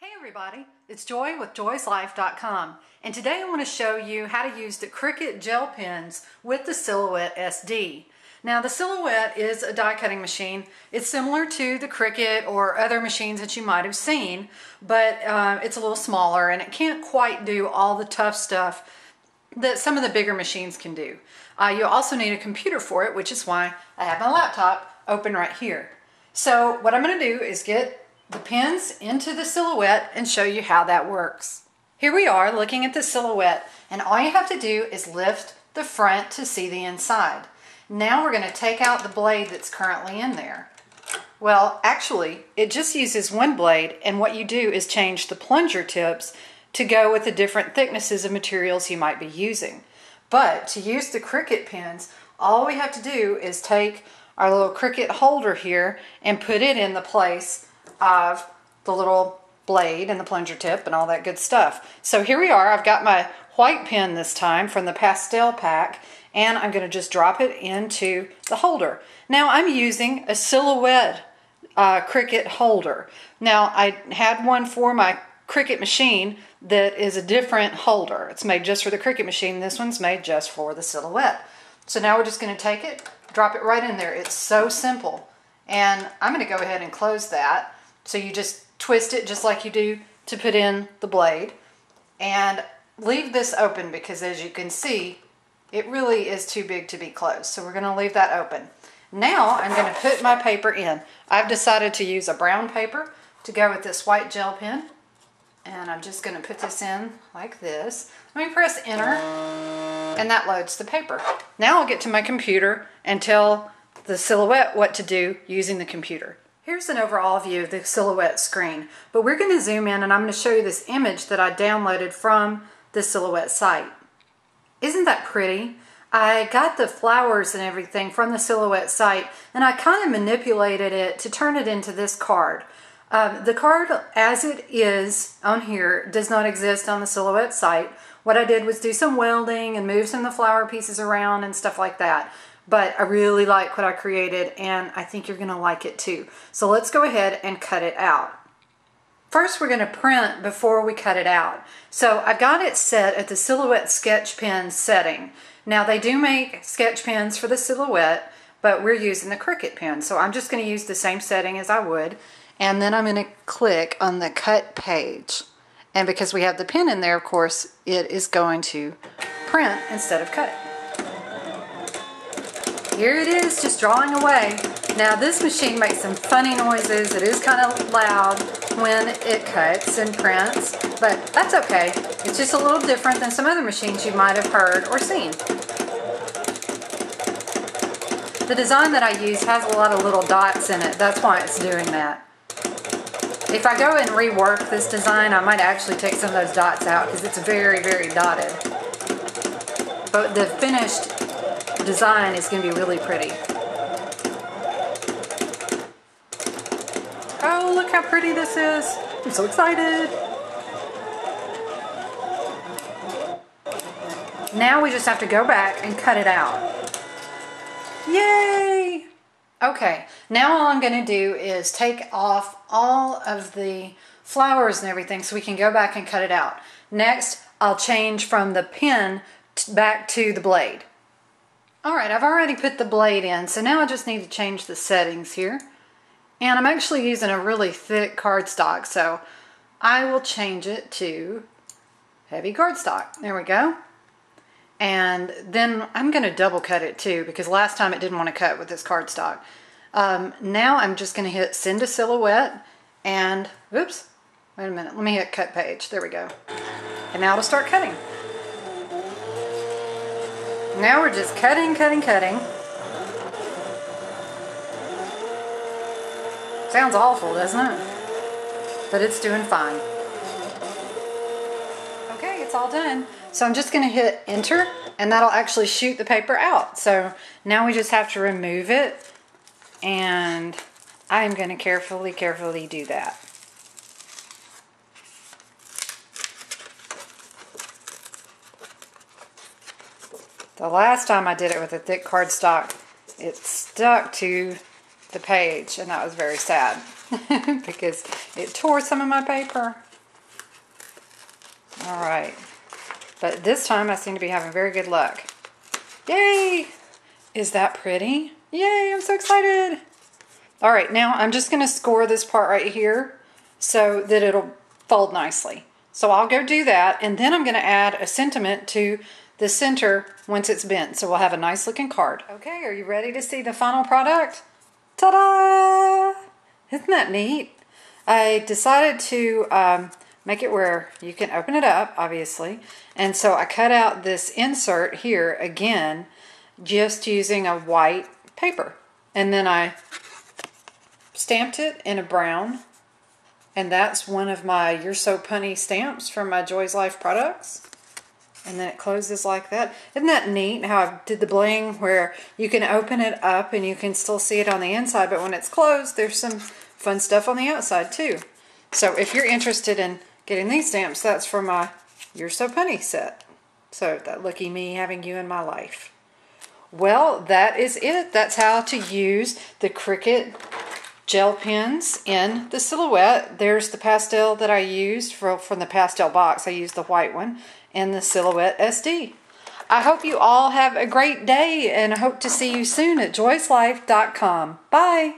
Hey everybody, it's Joy with joyslife.com, and today I want to show you how to use the Cricut gel pens with the Silhouette SD. Now the Silhouette is a die cutting machine. It's similar to the Cricut or other machines that you might have seen, but it's a little smaller and it can't quite do all the tough stuff that some of the bigger machines can do. You'll also need a computer for it, which is why I have my laptop open right here. So what I'm going to do is get the pens into the Silhouette and show you how that works. Here we are looking at the Silhouette, and all you have to do is lift the front to see the inside. Now we're going to take out the blade that's currently in there. Well, actually, it just uses one blade, and what you do is change the plunger tips to go with the different thicknesses of materials you might be using. But to use the Cricut pens, all we have to do is take our little Cricut holder here and put it in the place of the little blade and the plunger tip and all that good stuff. So here we are. I've got my white pen this time from the pastel pack, and I'm going to just drop it into the holder. Now I'm using a Silhouette Cricut holder. Now I had one for my Cricut machine that is a different holder. It's made just for the Cricut machine. This one's made just for the Silhouette. So now we're just going to take it, drop it right in there. It's so simple. And I'm going to go ahead and close that. So you just twist it just like you do to put in the blade, and leave this open because, as you can see, it really is too big to be closed. So we're going to leave that open. Now I'm going to put my paper in. I've decided to use a brown paper to go with this white gel pen, and I'm just going to put this in like this. Let me press enter, and that loads the paper. Now I'll get to my computer and tell the Silhouette what to do using the computer. Here's an overall view of the Silhouette screen, but we're going to zoom in and I'm going to show you this image that I downloaded from the Silhouette site. Isn't that pretty? I got the flowers and everything from the Silhouette site, and I kind of manipulated it to turn it into this card. The card as it is on here does not exist on the Silhouette site. What I did was do some welding and move some of the flower pieces around and stuff like that. But I really like what I created, and I think you're going to like it too. So let's go ahead and cut it out. First, we're going to print before we cut it out. So I've got it set at the Silhouette sketch pen setting. Now they do make sketch pens for the Silhouette, but we're using the Cricut pen. So I'm just going to use the same setting as I would. And then I'm going to click on the cut page. And because we have the pen in there, of course, it is going to print instead of cut. Here it is, just drawing away. Now this machine makes some funny noises. It is kind of loud when it cuts and prints, but that's okay. It's just a little different than some other machines you might have heard or seen. The design that I use has a lot of little dots in it. That's why it's doing that. If I go and rework this design, I might actually take some of those dots out because it's very, very dotted. But the finished design is going to be really pretty. Oh, look how pretty this is. I'm so excited. Now we just have to go back and cut it out. Yay! Okay, now all I'm going to do is take off all of the flowers and everything so we can go back and cut it out. Next, I'll change from the pen back to the blade. Alright, I've already put the blade in, so now I just need to change the settings here. And I'm actually using a really thick cardstock, so I will change it to heavy cardstock. There we go. And then I'm going to double cut it too, because last time it didn't want to cut with this cardstock. Now I'm just going to hit send to Silhouette, and oops, wait a minute, let me hit cut page. There we go. And now to start cutting. Now we're just cutting, cutting, cutting. Sounds awful, doesn't it? But it's doing fine. Okay, it's all done. So I'm just going to hit enter, and that'll actually shoot the paper out. So now we just have to remove it, and I'm going to carefully, carefully do that. The last time I did it with a thick cardstock, it stuck to the page, and that was very sad because it tore some of my paper. All right. But this time I seem to be having very good luck. Yay! Is that pretty? Yay, I'm so excited. All right, now I'm just going to score this part right here so that it'll fold nicely. So I'll go do that, and then I'm going to add a sentiment to the center once it's bent. So we'll have a nice looking card. Okay, are you ready to see the final product? Ta-da! Isn't that neat? I decided to make it where you can open it up, obviously. And so I cut out this insert here again, just using a white paper. And then I stamped it in a brown. And that's one of my You're So Punny stamps from my Joy's Life products. And then it closes like that. Isn't that neat how I did the bling where you can open it up and you can still see it on the inside, but when it's closed, there's some fun stuff on the outside too. So if you're interested in getting these stamps, that's for my You're So Punny set. So that lucky me having you in my life. Well, that is it. That's how to use the Cricut gel pens in the Silhouette. There's the pastel that I used from the pastel box. I used the white one and the Silhouette SD. I hope you all have a great day, and I hope to see you soon at joyslife.com. Bye.